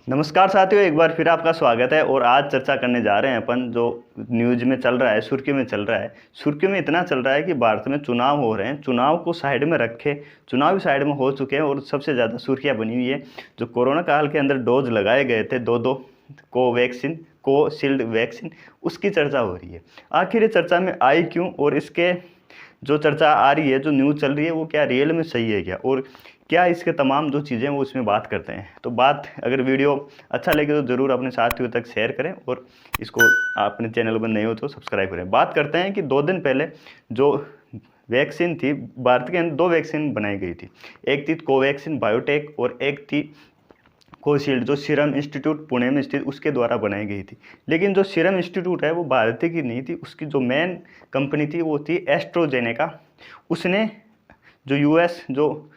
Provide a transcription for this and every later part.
नमस्कार साथियों, एक बार फिर आपका स्वागत है। और आज चर्चा करने जा रहे हैं अपन जो न्यूज़ में चल रहा है, सुर्खियों में चल रहा है। सुर्खियों में इतना चल रहा है कि भारत में चुनाव हो रहे हैं, चुनाव को साइड में रखे, चुनाव भी साइड में हो चुके हैं और सबसे ज़्यादा सुर्खियाँ बनी हुई है जो कोरोना काल के अंदर डोज लगाए गए थे, दो कोविशील्ड वैक्सीन, उसकी चर्चा हो रही है। आखिर ये चर्चा में आई क्यों, और इसके जो चर्चा आ रही है, जो न्यूज़ चल रही है, वो क्या रियल में सही है क्या, और क्या इसके तमाम जो चीज़ें वो इसमें बात करते हैं। तो बात अगर वीडियो अच्छा लगे तो ज़रूर अपने साथियों तक शेयर करें और इसको अपने चैनल पर नए हो तो सब्सक्राइब करें। बात करते हैं कि 2 दिन पहले जो वैक्सीन थी, भारत के अंदर 2 वैक्सीन बनाई गई थी। एक थी कोवैक्सीन बायोटेक और एक थी कोविशील्ड, जो सीरम इंस्टीट्यूट पुणे में स्थित उसके द्वारा बनाई गई थी। लेकिन जो सीरम इंस्टीट्यूट है वो भारत की नहीं थी, उसकी जो मेन कंपनी थी वो थी एस्ट्रोजेनेका। उसने जो यूएस जो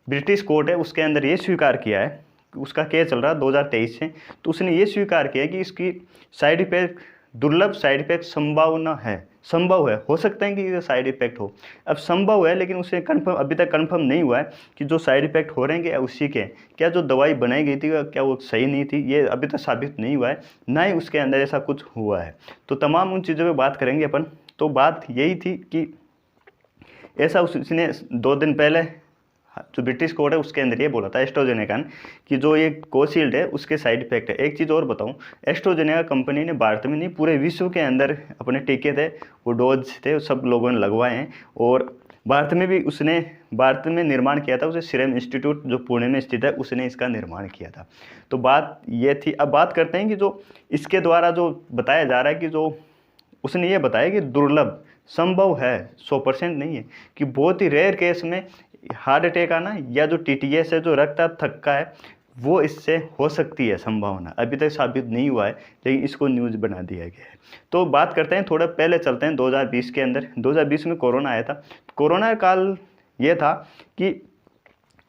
ब्रिटिश कोर्ट है उसके अंदर ये स्वीकार किया है, उसका केस चल रहा है 2023 से, तो उसने ये स्वीकार किया कि इसकी साइड इफेक्ट, दुर्लभ साइड इफेक्ट संभावना है, संभव है, हो सकता है कि ये साइड इफेक्ट हो। अब संभव है, लेकिन उसे कंफर्म अभी तक कंफर्म नहीं हुआ है कि जो साइड इफेक्ट हो रहे हैं क्या उसी के, क्या जो दवाई बनाई गई थी क्या वो सही नहीं थी, ये अभी तक साबित नहीं हुआ है, ना ही उसके अंदर ऐसा कुछ हुआ है। तो तमाम उन चीज़ों पर बात करेंगे अपन। तो बात यही थी कि ऐसा उसने 2 दिन पहले जो ब्रिटिश कोर्ट है उसके अंदर ये बोला था एस्ट्रोजेनेका कि जो ये कोविशील्ड है उसके साइड इफेक्ट है। एक चीज़ और बताऊं, एस्ट्रोजेनेका कंपनी ने भारत में नहीं पूरे विश्व के अंदर अपने टीके थे, वो डोज थे, वो सब लोगों ने लगवाए हैं। और भारत में भी उसने भारत में निर्माण किया था, उसे सीरम इंस्टीट्यूट जो पुणे में स्थित है उसने इसका निर्माण किया था। तो बात ये थी। अब बात करते हैं कि जो इसके द्वारा जो बताया जा रहा है कि जो उसने ये बताया कि दुर्लभ संभव है, 100% नहीं है, कि बहुत ही रेयर केस में हार्ट अटैक आना या जो टीटीएस है, जो रक्त थक्का है, वो इससे हो सकती है संभावना। अभी तक साबित नहीं हुआ है, लेकिन इसको न्यूज़ बना दिया गया है। तो बात करते हैं, थोड़ा पहले चलते हैं 2020 के अंदर। 2020 में कोरोना आया था। कोरोना काल ये था कि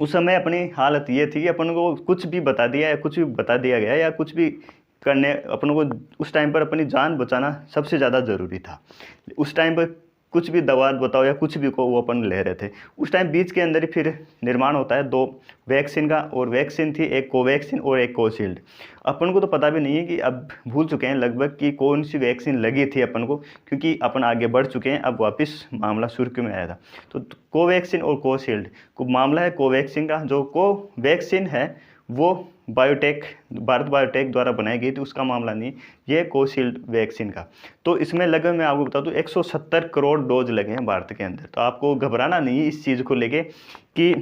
उस समय अपनी हालत ये थी कि अपन को कुछ भी बता दिया या कुछ भी बता दिया गया या कुछ भी करने, अपन को उस टाइम पर अपनी जान बचाना सबसे ज़्यादा ज़रूरी था। उस टाइम पर कुछ भी दवा बताओ या कुछ भी को वो अपन ले रहे थे। उस टाइम बीच के अंदर ही फिर निर्माण होता है 2 वैक्सीन का, और वैक्सीन थी एक कोवैक्सीन और एक कोविशील्ड। अपन को तो पता भी नहीं है कि अब भूल चुके हैं लगभग कि कौन सी वैक्सीन लगी थी अपन को, क्योंकि अपन आगे बढ़ चुके हैं। अब वापस मामला सुर्खियों में आया था। तो कोवैक्सीन और कोविशील्ड को मामला है कोवैक्सीन का। जो कोवैक्सीन है वो बायोटेक, भारत बायोटेक द्वारा बनाई गई थी, उसका मामला नहीं, ये कोविशील्ड वैक्सीन का। तो इसमें लगभग मैं आपको बता दूं 170 करोड़ डोज लगे हैं भारत के अंदर। तो आपको घबराना नहीं है इस चीज़ को लेके कि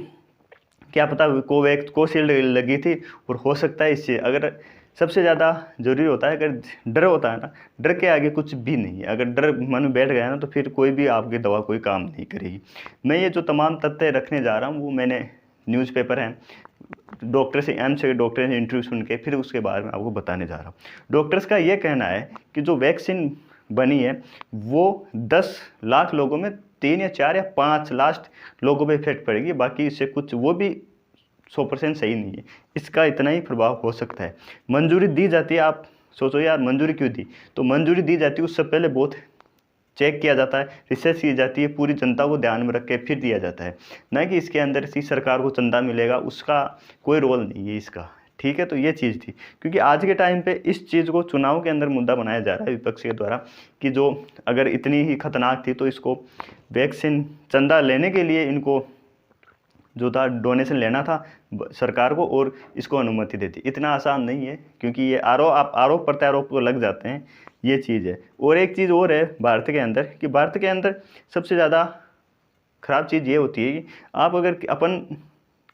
क्या पता कोविशील्ड लगी थी और हो सकता है इससे, अगर सबसे ज़्यादा ज़रूरी होता है, अगर डर होता है ना, डर के आगे कुछ भी नहीं है। अगर डर मन में बैठ गया ना तो फिर कोई भी आपकी दवा कोई काम नहीं करेगी। मैं ये जो तमाम तथ्य रखने जा रहा हूँ वो मैंने न्यूज़पेपर हैं, डॉक्टर से, एम्स के डॉक्टर से इंटरव्यू सुन के फिर उसके बारे में आपको बताने जा रहा हूँ। डॉक्टर्स का ये कहना है कि जो वैक्सीन बनी है वो 10 लाख लोगों में 3 या 4 या 5 लास्ट लोगों पे इफेक्ट पड़ेगी, बाकी इससे कुछ वो भी 100% सही नहीं है। इसका इतना ही प्रभाव हो सकता है। मंजूरी दी जाती है, आप सोचो यार मंजूरी क्यों दी, तो मंजूरी दी जाती है उससे पहले बहुत चेक किया जाता है, रिसर्च की जाती है, पूरी जनता को ध्यान में रख के फिर दिया जाता है, ना कि इसके अंदर सी सरकार को चंदा मिलेगा, उसका कोई रोल नहीं है इसका। ठीक है, तो ये चीज़ थी। क्योंकि आज के टाइम पे इस चीज़ को चुनाव के अंदर मुद्दा बनाया जा रहा है विपक्ष के द्वारा कि जो अगर इतनी ही खतरनाक थी तो इसको वैक्सीन चंदा लेने के लिए इनको जो था डोनेशन लेना था सरकार को और इसको अनुमति देती। इतना आसान नहीं है, क्योंकि ये आरोप प्रत्यारोप को लग जाते हैं, ये चीज़ है। और एक चीज़ और है भारत के अंदर कि भारत के अंदर सबसे ज़्यादा ख़राब चीज़ ये होती है कि आप अगर अपन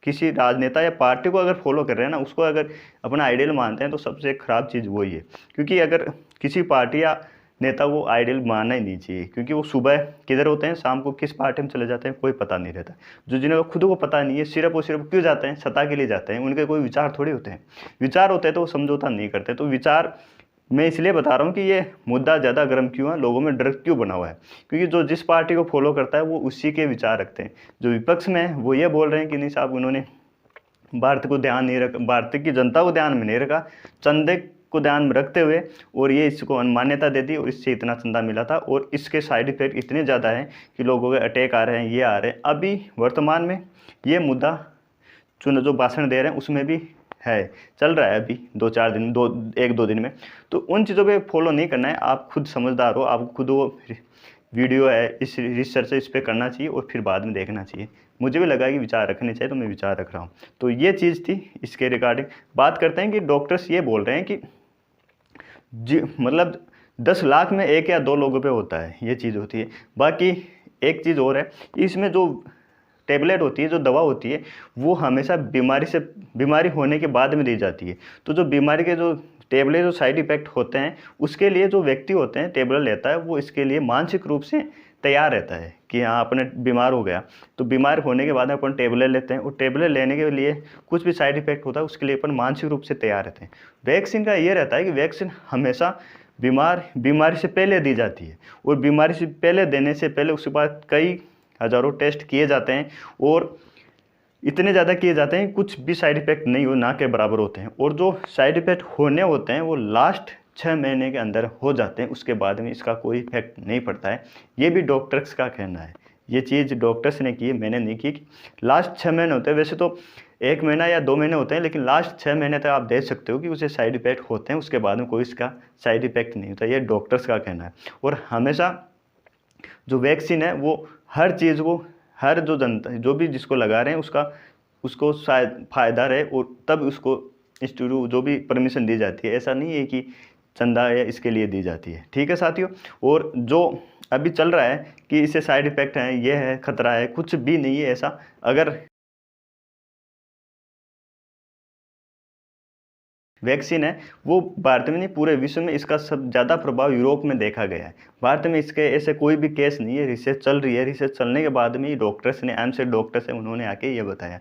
किसी राजनेता या पार्टी को अगर फॉलो कर रहे हैं ना, उसको अगर अपना आइडियल मानते हैं तो सबसे ख़राब चीज़ वही है। क्योंकि अगर किसी पार्टी या नेता को आइडियल मानना ही नहीं चाहिए, क्योंकि वो सुबह किधर होते हैं, शाम को किस पार्टी में चले जाते हैं, कोई पता नहीं रहता। जो जिन्हें खुद को पता नहीं है, सिर्फ और सिर्फ क्यों जाते हैं, सत्ता के लिए जाते हैं, उनके कोई विचार थोड़ी होते हैं। विचार होते हैं तो वो समझौता नहीं करते। तो विचार मैं इसलिए बता रहा हूँ कि ये मुद्दा ज़्यादा गर्म क्यों है, लोगों में डर क्यों बना हुआ है, क्योंकि जो जिस पार्टी को फॉलो करता है वो उसी के विचार रखते हैं। जो विपक्ष में है वो ये बोल रहे हैं कि नहीं साहब, उन्होंने भारत को ध्यान नहीं रखा, भारत की जनता को ध्यान में नहीं रखा, चंदे को ध्यान में रखते हुए, और ये इसको अनमान्यता दे दी और इससे इतना चंदा मिला था, और इसके साइड इफेक्ट इतने ज़्यादा हैं कि लोगों के अटैक आ रहे हैं, ये आ रहे हैं। अभी वर्तमान में ये मुद्दा जो भाषण दे रहे हैं उसमें भी है, चल रहा है अभी 2-4 दिन, 1-2 दिन में, तो उन चीज़ों पे फॉलो नहीं करना है। आप खुद समझदार हो, आपको खुद वो वीडियो है, इस रिसर्च इस पे करना चाहिए और फिर बाद में देखना चाहिए। मुझे भी लगा कि विचार रखने चाहिए, तो मैं विचार रख रहा हूँ। तो ये चीज़ थी इसके रिगार्डिंग। बात करते हैं कि डॉक्टर्स ये बोल रहे हैं कि जी मतलब 10 लाख में 1 या 2 लोगों पे होता है, ये चीज़ होती है। बाकी एक चीज़ और है, इसमें जो टैबलेट होती है, जो दवा होती है, वो हमेशा बीमारी होने के बाद में दी जाती है। तो जो बीमारी के जो टैबलेट जो साइड इफ़ेक्ट होते हैं, उसके लिए जो व्यक्ति होते हैं टैबलेट लेता है, वो इसके लिए मानसिक रूप से तैयार रहता है कि हाँ अपने बीमार हो गया, तो बीमार होने के बाद में अपन टैबलेट लेते हैं, और टैबलेट लेने के लिए कुछ भी साइड इफ़ेक्ट होता है, उसके लिए अपन मानसिक रूप से तैयार रहते हैं। वैक्सीन का ये रहता है कि वैक्सीन हमेशा बीमारी से पहले दी जाती है, और बीमारी से पहले देने से पहले उसके बाद कई हज़ारों टेस्ट किए जाते हैं, और इतने ज़्यादा किए जाते हैं कुछ भी साइड इफ़ेक्ट नहीं हो, ना के बराबर होते हैं। और जो साइड इफ़ेक्ट होने होते हैं वो लास्ट 6 महीने के अंदर हो जाते हैं, उसके बाद में इसका कोई इफेक्ट नहीं पड़ता है। ये भी डॉक्टर्स का कहना है, ये चीज़ डॉक्टर्स ने की है, मैंने नहीं की। लास्ट 6 महीने होते हैं, वैसे तो 1 महीना या 2 महीने होते हैं, लेकिन लास्ट 6 महीने तक आप देख सकते हो कि उसे साइड इफ़ेक्ट होते हैं, उसके बाद में कोई इसका साइड इफ़ेक्ट नहीं होता। ये डॉक्टर्स का कहना है। और हमेशा जो वैक्सीन है वो हर चीज़ को, हर जो जनता जो भी जिसको लगा रहे हैं उसको शायद फ़ायदा रहे, और तब उसको इंस्टीट्यूट जो भी परमिशन दी जाती है। ऐसा नहीं है कि चंदा या इसके लिए दी जाती है। ठीक है साथियों। और जो अभी चल रहा है कि इससे साइड इफ़ेक्ट हैं, ये है, खतरा है, कुछ भी नहीं है ऐसा। अगर वैक्सीन है वो भारत में नहीं पूरे विश्व में इसका सब ज़्यादा प्रभाव यूरोप में देखा गया है। भारत में इसके ऐसे कोई भी केस नहीं है। रिसर्च चल रही है, रिसर्च चलने के बाद में ही डॉक्टर्स ने, एमसेट डॉक्टर्स हैं, उन्होंने आके ये बताया।